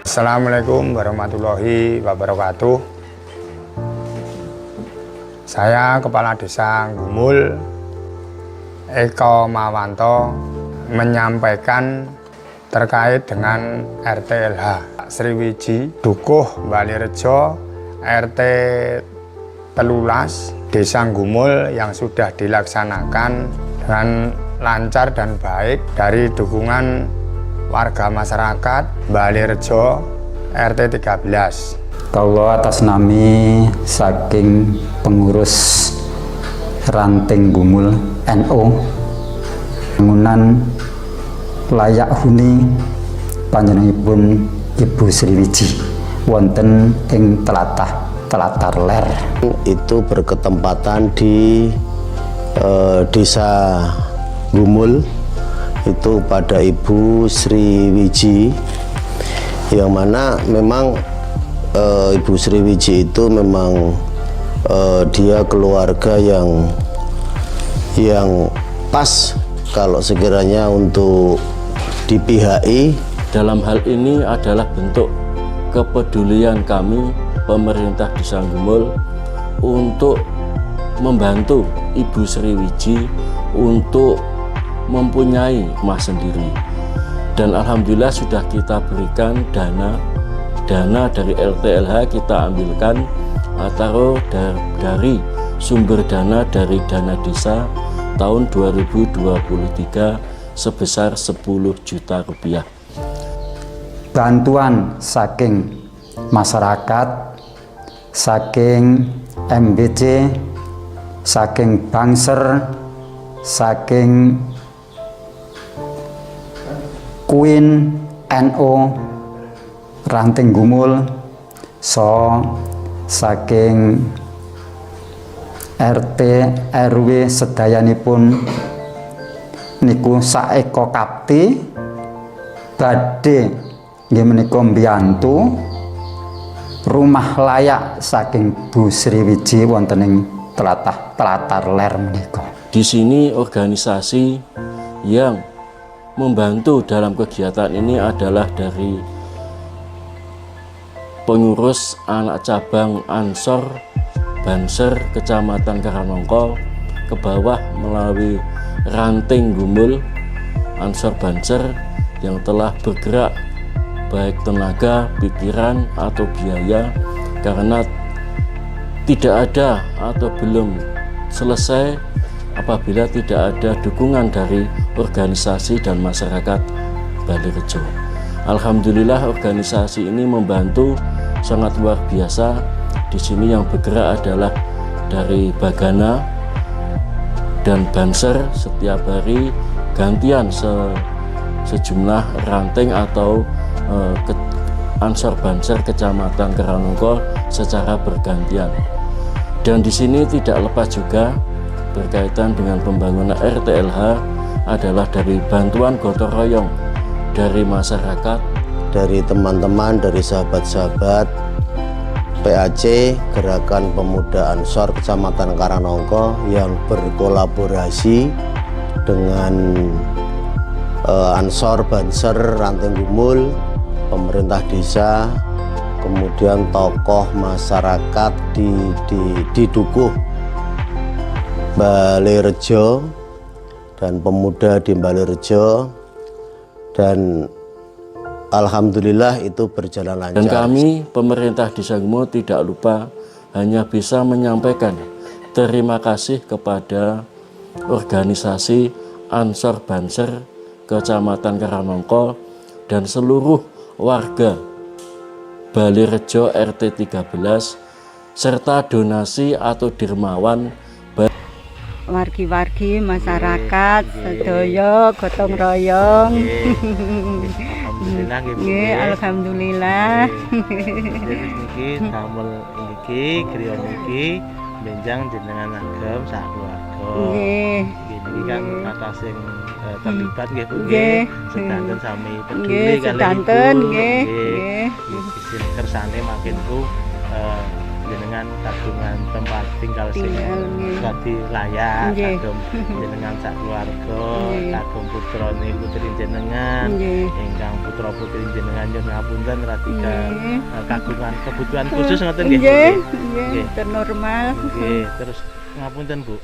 Assalamualaikum warahmatullahi wabarakatuh. Saya Kepala Desa Gumul Eko Mawanto menyampaikan terkait dengan RTLH Sriwiji Dukuh Balirejo RT Telulas Desa Gumul yang sudah dilaksanakan dengan lancar dan baik dari dukungan warga masyarakat Balirejo RT 13. Kawula atas nami saking pengurus Ranting Gumul NU bangunan layak huni panjenenganipun Ibu Sriwiji wonten ing Telatar Ler. Itu berketempatan di Desa Gumul itu pada Ibu Sriwiji, yang mana memang Ibu Sriwiji itu memang dia keluarga yang pas kalau sekiranya untuk dipihaki. Dalam hal ini adalah bentuk kepedulian kami pemerintah Desa Gumul untuk membantu Ibu Sriwiji untuk mempunyai rumah sendiri, dan alhamdulillah sudah kita berikan dana dari RTLH, kita ambilkan atau dari sumber dana dari dana desa tahun 2023 sebesar 10 juta rupiah. Bantuan saking masyarakat, saking MBC, saking Bangser, saking Queen NU Ranting Gumul, saking RT RW sedayanipun niku saeko kapti badhe nggih menika mbiyantu rumah layak saking Bu Sriwiji wonten ing Telatar Ler menika. Di sini organisasi yang membantu dalam kegiatan ini adalah dari pengurus anak cabang Ansor Banser Kecamatan Karanongko ke bawah melalui Ranting Gumul Ansor Banser yang telah bergerak baik tenaga, pikiran atau biaya, karena tidak ada atau belum selesai apabila tidak ada dukungan dari organisasi dan masyarakat Balirejo. Alhamdulillah organisasi ini membantu sangat luar biasa. Di sini yang bergerak adalah dari Bagana dan Banser, setiap hari gantian sejumlah ranting atau Ansor Banser Kecamatan Karanongko secara bergantian. Dan di sini tidak lepas juga berkaitan dengan pembangunan RTLH adalah dari bantuan gotong royong dari masyarakat, dari teman-teman, dari sahabat-sahabat PAC Gerakan Pemuda Ansor Kecamatan Karanongko yang berkolaborasi dengan Ansor Banser Ranting Gumul, pemerintah desa, kemudian tokoh masyarakat di Dukuh Balirejo dan pemuda di Balirejo, dan alhamdulillah itu berjalan lancar. Dan kami pemerintah Desa Gumul tidak lupa hanya bisa menyampaikan terima kasih kepada organisasi Ansor Banser Kecamatan Karanongko dan seluruh warga Balirejo RT 13 serta donasi atau dermawan wargi-wargi masyarakat sedaya gotong royong. Alhamdulillah nggih, alhamdulillah. Wis niki damel iki griya niki benjang jenengan agem sak keluarga. Nggih. Niki kan kata sing terlibat nggih Bu Nggih. nggih. Sedanten sami peduli Nggih, kali sedanten Ibu. nggih. Nggih. Isin kersane makin ku jenengan kagungan tempat tinggal sing nggih. dadi layak, Nggih. kagem jenengan sak keluarga, Nggih. kagem putrane putri jenengan, Nggih. ingkang putra putri jenengan nyuwun ngapunten ratiga Nggih. kagungan kebutuhan khusus ngoten nggih. Bu, Nggih, nggih? nggih, ternormal. Nggih, terus ngapunten Bu,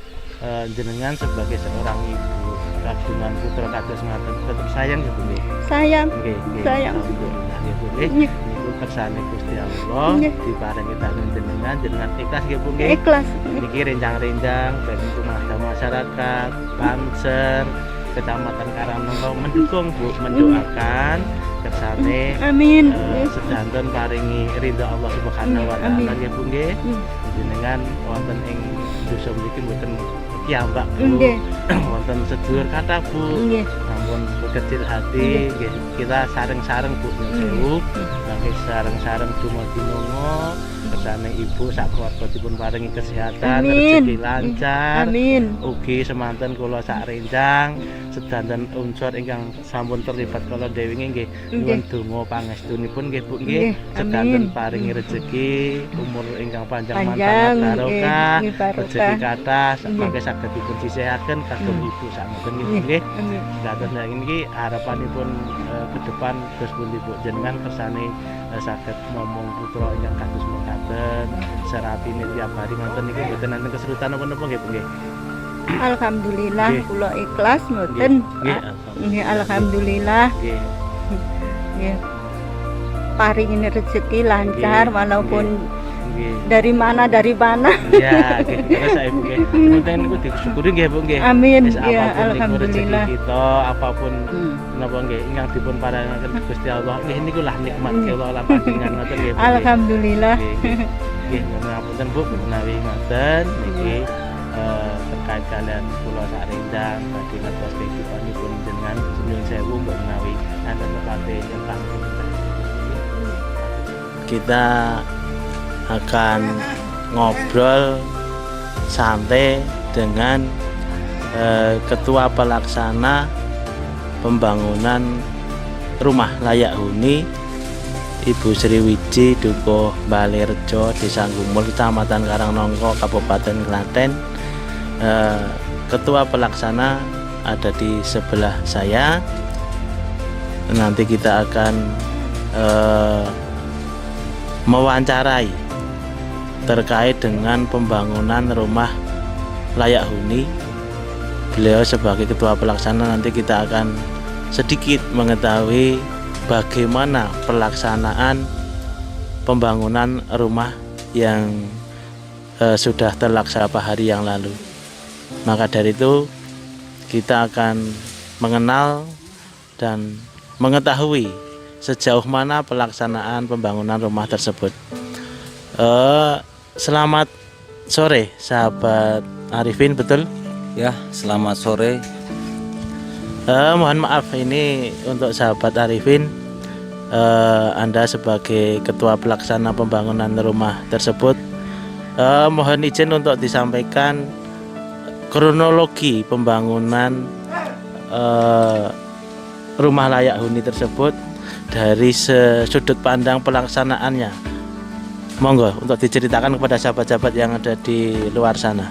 jenengan sebagai seorang ibu kagungan putra kados ngaten tetep sayang ya Bu nggih. Sayang. Nggih, nggih. Sayang. Alhamdulillah ya Bu nggih. Nggih. Niku kersane Gusti Allah Nggih. diparingi dangun jenengan ikhlas nggih Bu nggih. Ikhlas. Niki renjang-renjang baik itu masyarakat, Banser, Kecamatan Karangnongko mendukung Bu, mendoakan kersane Amin. sedanten paringi ridha Allah Subhanahu wa Amin. taala nggih Bu nggih. Jenengan wonten ing dosa mriki mboten piyambak Bu. Nggih. Wonten sedulur kathah Bu. Nggih. Namun kecil hati nggih kita sareng-sareng Bu nyuwun sewu. Nggih sareng-sareng dumadi-donga kersane ibu sak keluarga dipun paringi kesehatan, Amin. rezeki lancar. Amin. Ugi semanten kula sak renjang sedanten unsur ingkang sampun terlibat kala dewi nggih nyuwun donga pangestunipun nggih Bu nggih. Nggih, Sedanten amin. paringi rezeki, umur ingkang panjang Panjang, manfaat barokah, nggih, barokah. rezeki kathah Nggih. mangke saged dipun sisihaken kagem ibu sakmeten nggih Bu Nggih. nggih. Amin. Sedanten niki harapanipun ke depan terus pundi Bu jenengan kersane saged momong putra ingkang kados mekaten serapine tiap hari ngoten niku mboten nanten kesulitan napa-napa nggih Bu nggih. Alhamdulillah Nggih. kula ikhlas mboten. Nggih, Nggih, alhamdulillah. Nggih. Nggih. Paringin rezeki lancar Nggih. walaupun Nggih. dari mana. Ya, nggih. Terus saya Bu nggih. Penting niku disyukuri nggih Bu nggih. Amin. Wis Ya, apapun niku alhamdulillah. rezeki kita, apapun Hmm. napa nggih ingkang dipun paringaken Gusti Allah. Nggih niku lah nikmat Allah lan panjenengan ngoten nggih Bu. nggih. Alhamdulillah. Nggih, nggih. Nggih, ngapunten Bu menawi ngoten niki terkait kalian kula sak renjang badhe ngertos kehidupanipun jenengan nyuwun sewu mbok menawi enten tepate ingkang kita akan ngobrol santai dengan Ketua Pelaksana Pembangunan Rumah Layak Huni Ibu Sriwiji Dukuh Balerejo Desa Gumul Kecamatan Karangnongko Kabupaten Klaten. Ketua Pelaksana ada di sebelah saya. Nanti kita akan mewawancarai terkait dengan pembangunan rumah layak huni. Beliau sebagai ketua pelaksana nanti kita akan sedikit mengetahui bagaimana pelaksanaan pembangunan rumah yang sudah terlaksana beberapa hari yang lalu. Maka dari itu kita akan mengenal dan mengetahui sejauh mana pelaksanaan pembangunan rumah tersebut. Selamat sore sahabat Arifin, betul? Ya, selamat sore. Mohon maaf ini untuk sahabat Arifin, Anda sebagai ketua pelaksana pembangunan rumah tersebut, mohon izin untuk disampaikan kronologi pembangunan rumah layak huni tersebut dari sudut pandang pelaksanaannya. Monggo untuk diceritakan kepada sahabat-sahabat yang ada di luar sana.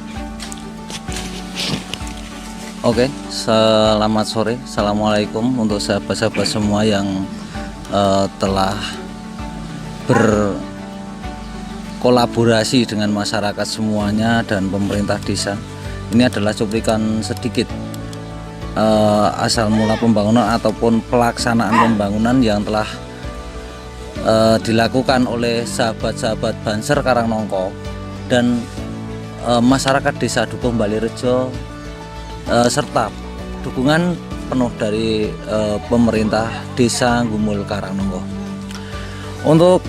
Oke, selamat sore. Assalamualaikum untuk sahabat-sahabat semua yang telah berkolaborasi dengan masyarakat semuanya dan pemerintah desa. Ini adalah cuplikan sedikit asal mula pembangunan ataupun pelaksanaan pembangunan yang telah dilakukan oleh sahabat-sahabat Banser Karangnongko dan masyarakat desa Dukuh Balerejo serta dukungan penuh dari pemerintah desa Gumul Karangnongko. Untuk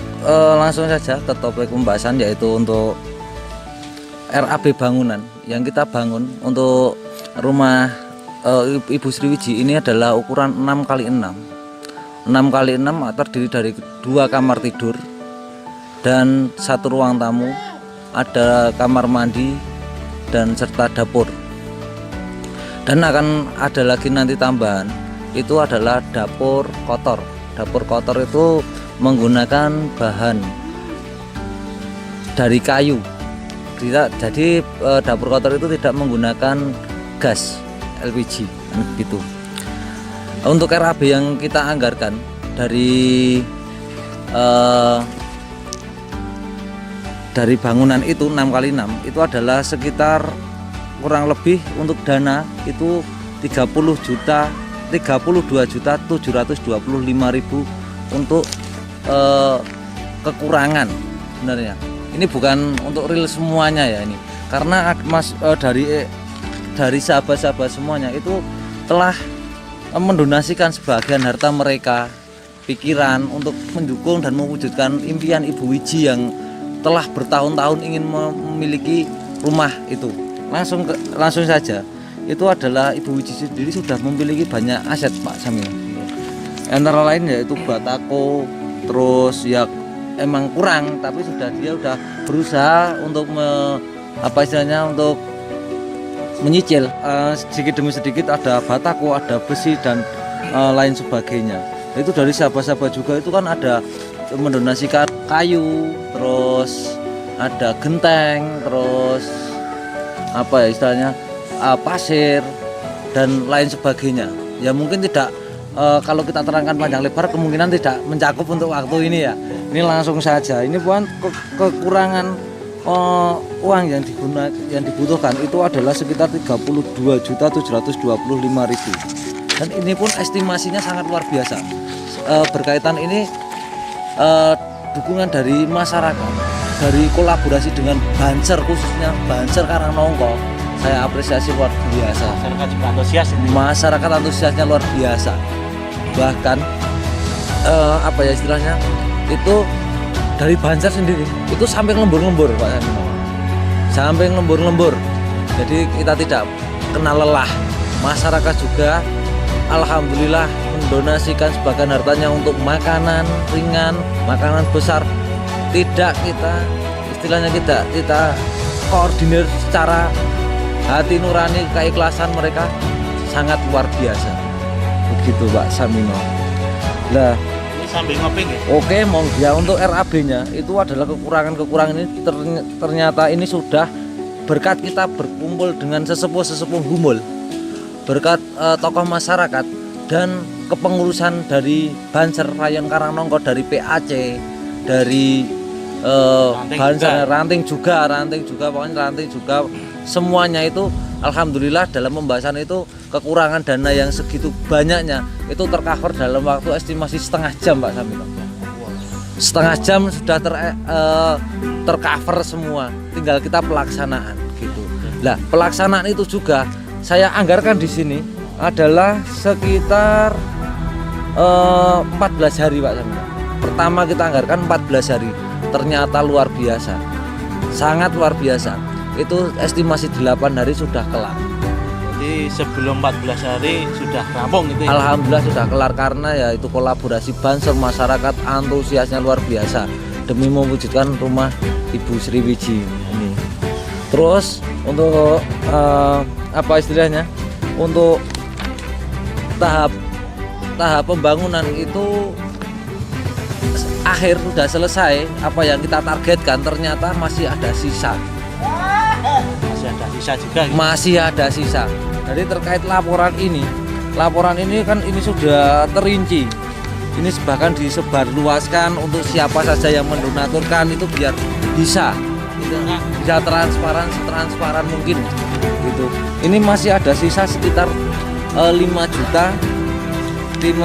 langsung saja ke topik pembahasan, yaitu untuk RAB bangunan yang kita bangun untuk rumah Ibu Sriwiji. Ini adalah ukuran 6x6 terdiri dari 2 kamar tidur dan 1 ruang tamu, ada kamar mandi dan serta dapur. Dan akan ada lagi nanti tambahan, itu adalah dapur kotor. Dapur kotor itu menggunakan bahan dari kayu. Jadi dapur kotor itu tidak menggunakan gas LPG gitu. Untuk RAB yang kita anggarkan dari bangunan itu 6x6 itu adalah sekitar kurang lebih untuk dana itu 32.725.000 untuk kekurangan sebenarnya. Ini bukan untuk real semuanya ya ini, karena dari sahabat-sahabat semuanya itu telah mendonasikan sebagian harta mereka, pikiran untuk mendukung dan mewujudkan impian Ibu Wiji yang telah bertahun-tahun ingin memiliki rumah itu. Langsung saja, itu adalah Ibu Wiji sendiri sudah memiliki banyak aset Pak Samil. Antara lain yaitu batako, terus ya emang kurang, tapi dia udah berusaha untuk untuk menyicil sedikit demi sedikit. Ada batako, ada besi dan lain sebagainya. Itu dari sahabat-sahabat juga itu kan ada mendonasikan kayu, terus ada genteng, terus pasir dan lain sebagainya. Ya mungkin tidak kalau kita terangkan panjang lebar kemungkinan tidak mencakup untuk waktu ini ya. Ini langsung saja. Ini bukan kekurangan uang yang dibutuhkan itu adalah sekitar 32.725.000. Dan ini pun estimasinya sangat luar biasa. Berkaitan ini dukungan dari masyarakat, dari kolaborasi dengan Banser, khususnya Banser Karangnongko, saya apresiasi luar biasa. Masyarakat juga antusias ini. Masyarakat antusiasnya luar biasa. Bahkan istilahnya itu dari Banser sendiri itu sampai lembur-lembur Pak Sanino. Sampai lembur-lembur. Jadi kita tidak kenal lelah. Masyarakat juga alhamdulillah mendonasikan sebagian hartanya untuk makanan ringan, makanan besar. Tidak kita koordinir secara hati nurani, keikhlasan mereka sangat luar biasa. Begitu Pak Samino. Lah, ini sambil ngoping ya? Oke, ya untuk RAB-nya itu adalah kekurangan ini ternyata ini sudah berkat kita berkumpul dengan sesepuh Gumul, berkat tokoh masyarakat dan kepengurusan dari Banser Rayon Karangnongko, dari PAC, dari ranting juga semuanya itu alhamdulillah dalam pembahasan itu kekurangan dana yang segitu banyaknya itu tercover dalam waktu estimasi setengah jam Pak Samino. Setengah jam sudah tercover semua, tinggal kita pelaksanaan gitu. Nah, pelaksanaan itu juga saya anggarkan di sini adalah sekitar 14 hari Pak Samino. Pertama kita anggarkan 14 hari. Ternyata luar biasa, sangat luar biasa. Itu estimasi 8 hari sudah kelar. Jadi sebelum 14 hari sudah rampung itu ya? Alhamdulillah sudah kelar karena ya itu kolaborasi Banser, masyarakat antusiasnya luar biasa demi mewujudkan rumah Ibu Sri Wiji ini. Terus untuk untuk tahap pembangunan itu akhir sudah selesai. Apa yang kita targetkan ternyata masih ada sisa. Masih ada sisa. Jadi terkait laporan ini kan ini sudah terinci. Ini bahkan disebarluaskan untuk siapa saja yang mendonaturkan itu biar bisa transparan mungkin gitu. Ini masih ada sisa sekitar 5.800.000.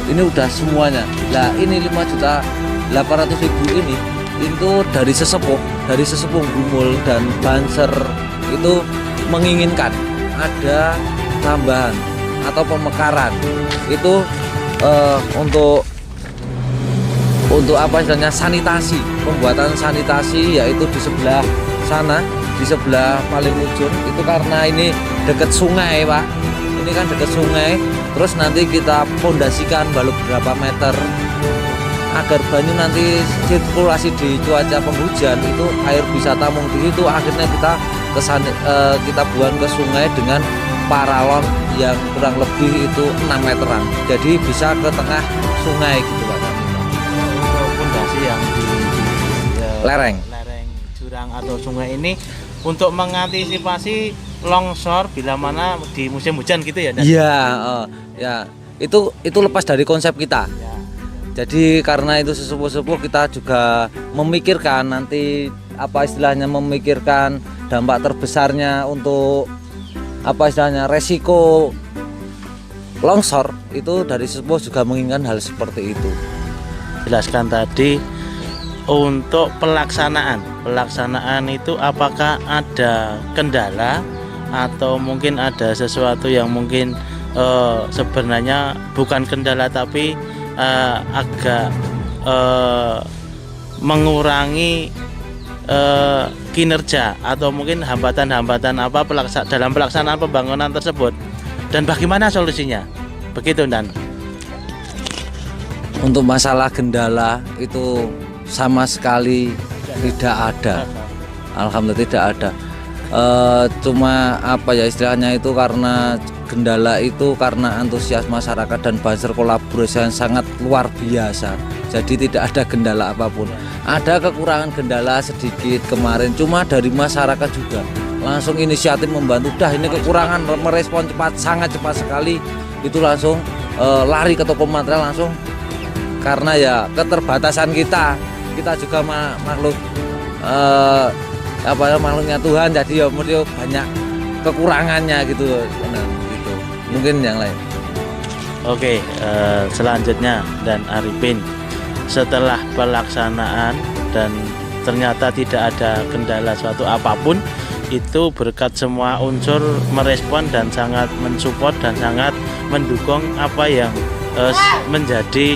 Ini udah semuanya. Nah, ini 5.800.000 ini itu dari sesepuh Gumul dan Banser itu menginginkan ada tambahan atau pemekaran itu untuk sanitasi, pembuatan sanitasi yaitu di sebelah sana, di sebelah paling ujung itu karena ini dekat sungai Pak, ini kan dekat sungai. Terus nanti kita fondasikan baru berapa meter agar banyu nanti sirkulasi di cuaca penghujan itu air bisa tampung di situ. Akhirnya kita buang ke sungai dengan paralon yang kurang lebih itu 6 meteran. Jadi bisa ke tengah sungai gitu Pak. Untuk pondasi yang di Lereng jurang atau sungai ini untuk mengantisipasi longsor bila mana di musim hujan gitu ya? Iya, ya itu lepas dari konsep kita. Ya. Jadi karena itu sesepuh-sepuh kita juga memikirkan nanti memikirkan dampak terbesarnya untuk resiko longsor itu dari sesepuh juga menginginkan hal seperti itu. Jelaskan tadi untuk pelaksanaan itu apakah ada kendala atau mungkin ada sesuatu yang mungkin sebenarnya bukan kendala tapi agak mengurangi kinerja atau mungkin hambatan-hambatan apa dalam pelaksanaan pembangunan tersebut, dan bagaimana solusinya? Begitu Dan. Untuk masalah kendala itu sama sekali tidak ada. Alhamdulillah tidak ada. Cuma istilahnya itu karena kendala itu karena antusias masyarakat dan Banser kolaborasi yang sangat luar biasa. Jadi tidak ada kendala apapun. Ada kekurangan kendala sedikit kemarin, cuma dari masyarakat juga langsung inisiatif membantu. Ini kekurangan, merespon cepat, sangat cepat sekali. Itu langsung lari ke toko material langsung. Karena ya keterbatasan kita juga makhluk makhluknya Tuhan, jadi ya banyak kekurangannya gitu. Gitu. Mungkin yang lain. Oke, selanjutnya Dan Arifin, setelah pelaksanaan dan ternyata tidak ada kendala suatu apapun, itu berkat semua unsur merespon dan sangat mensupport dan sangat mendukung apa yang menjadi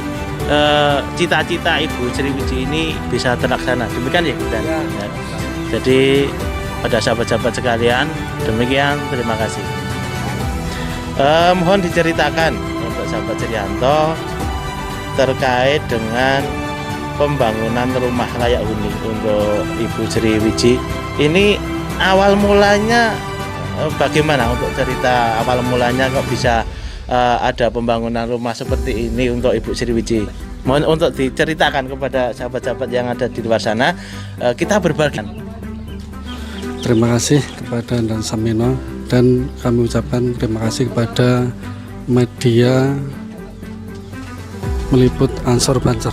cita-cita Ibu Sriwiji ini bisa terlaksana. Demikian ya, Dan. Ya. Jadi pada sahabat-sahabat sekalian, demikian, terima kasih. Mohon diceritakan untuk sahabat Srianto terkait dengan pembangunan rumah layak huni untuk Ibu Sriwiji. Ini awal mulanya bagaimana, untuk cerita awal mulanya kok bisa ada pembangunan rumah seperti ini untuk Ibu Sriwiji? Mohon untuk diceritakan kepada sahabat-sahabat yang ada di luar sana, kita berbagi. Terima kasih kepada Dan Samino, dan kami ucapkan terima kasih kepada media meliput Ansor Banser.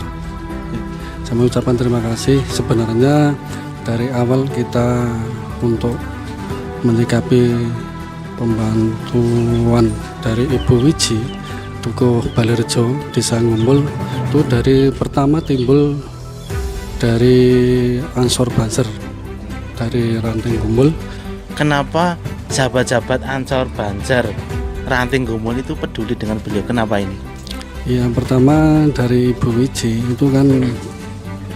Saya mengucapkan terima kasih. Sebenarnya dari awal kita untuk menyikapi pembantuan dari Ibu Wiji Dukuh Balirejo Desa Ngumbul itu dari pertama timbul dari Ansor Banser dari Ranting Gumbul. Kenapa sahabat-sahabat Ansor Banser Ranting Gumbul itu peduli dengan beliau? Kenapa ini? Yang pertama dari Ibu Wiji itu kan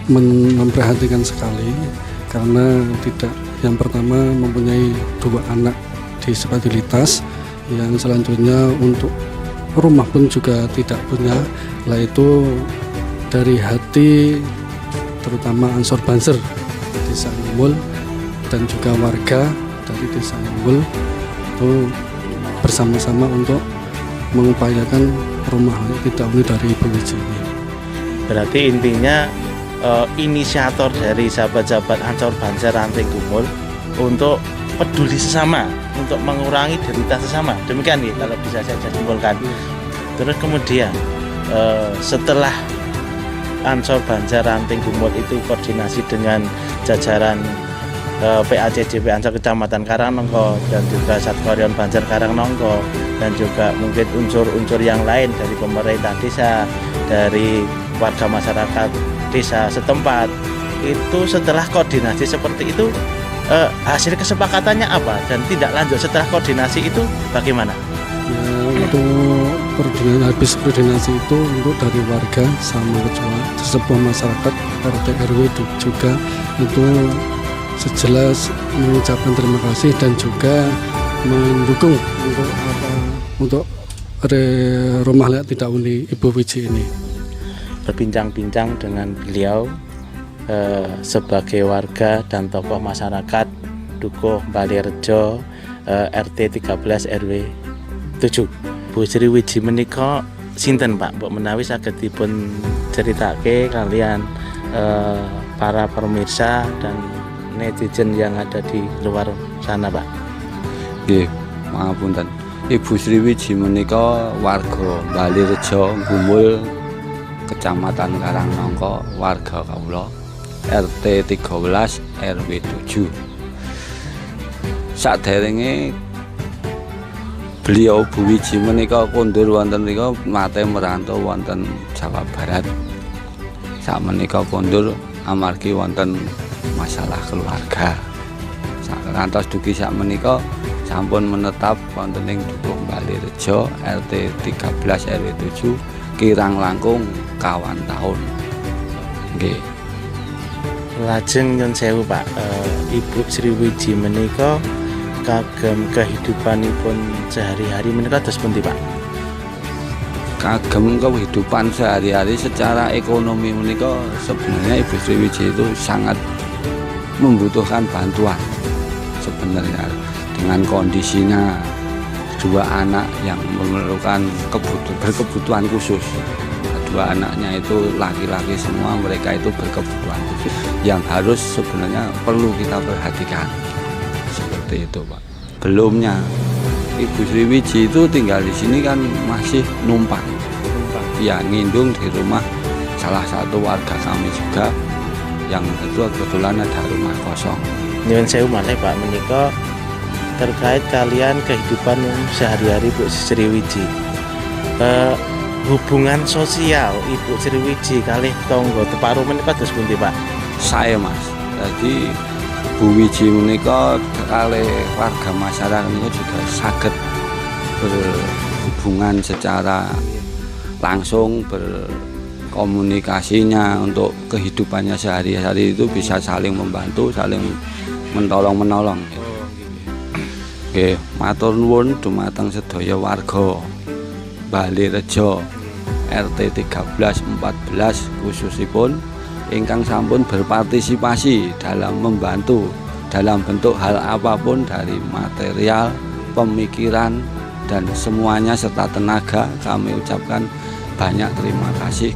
memperhatikan sekali, karena yang pertama mempunyai 2 anak disabilitas, yang selanjutnya untuk rumah pun juga tidak punya. Lah itu dari hati terutama Ansor Banser Desa Ngumbul dan juga warga dari Desa Ngumbul itu bersama-sama untuk mengupayakan rumah tidak huni dari Ibu Wiji ini. Berarti intinya inisiator dari sahabat-sahabat Ansor Banser Ranting Gumbul untuk peduli sesama, untuk mengurangi derita sesama. Demikian ya kalau bisa saya simpulkan. Terus kemudian setelah Ansor Banser Ranting Gumbul itu koordinasi dengan jajaran PACJP Ansor Kecamatan Karangnongko dan juga Satkorion Banser Karangnongko, dan juga mungkin unsur-unsur yang lain dari pemerintah desa, dari warga masyarakat desa setempat. Itu setelah koordinasi seperti itu, hasil kesepakatannya apa, dan tidak lanjut setelah koordinasi itu bagaimana? Ya, untuk habis koordinasi itu untuk dari warga sama sesepuh masyarakat RT RW juga itu sejelas mengucapkan terima kasih dan juga mendukung untuk rumah layak tidak huni Ibu Wiji ini. Berbincang-bincang dengan beliau sebagai warga dan tokoh masyarakat Dukuh Balirejo RT 13 RW 7. Bu Sriwiji menika sinten Pak mbok menawi saged dipun ceritake kalian para pemirsa dan netizen yang ada di luar sana Pak. Nggih, pangapunten. Ibu Sriwiji menika warga Balirejo Gumul, Kecamatan Karangnangka, warga kawula RT 13 RW 7. Saderenge beliau Bu Wiji menika kondur wonten nika mate merantau wonten Jawa Barat. Sakmenika kondur amargi wonten masalah keluarga. Sakantos dugi sakmenika sampun menetap wonten ing Dukuh Balirejo RT 13 RW 7 kirang langkung kawan tahun. Nggih. Lajeng nyun sewu Pak, Ibu Sriwiji menika kagem kehidupanipun sehari-hari menika dos pundi Pak? Kagem kehidupan sehari-hari secara ekonomi menika sebenarnya Ibu Sriwiji itu sangat membutuhkan bantuan sebenarnya dengan kondisinya dua anak yang memerlukan berkebutuhan khusus. Dua anaknya itu laki-laki semua, mereka itu berkebutuhan khusus yang harus sebenarnya perlu kita perhatikan seperti itu Pak. Belumnya Ibu Sriwiji itu tinggal di sini kan masih numpang. Ya, ngindung di rumah salah satu warga kami juga yang itu kebetulan ada rumah kosong. Nyuwun sewu malih Pak menika terkait kalian kehidupan sehari-hari Bu Sriwiji. Hubungan sosial Ibu Sriwiji kalih tangga teparo menika dos pundi Pak? Saya Mas. Jadi Bu Wiji menika kalih warga masyarakat niku juga saged berhubungan secara langsung, berkomunikasinya untuk kehidupannya sehari-hari itu bisa saling membantu, saling menolong-menolong. Nggih, matur nuwun dumateng sedaya warga Balirejo RT 13 14 khususipun ingkang sampun berpartisipasi dalam membantu dalam bentuk hal apapun dari material, pemikiran dan semuanya serta tenaga. Kami ucapkan banyak terima kasih.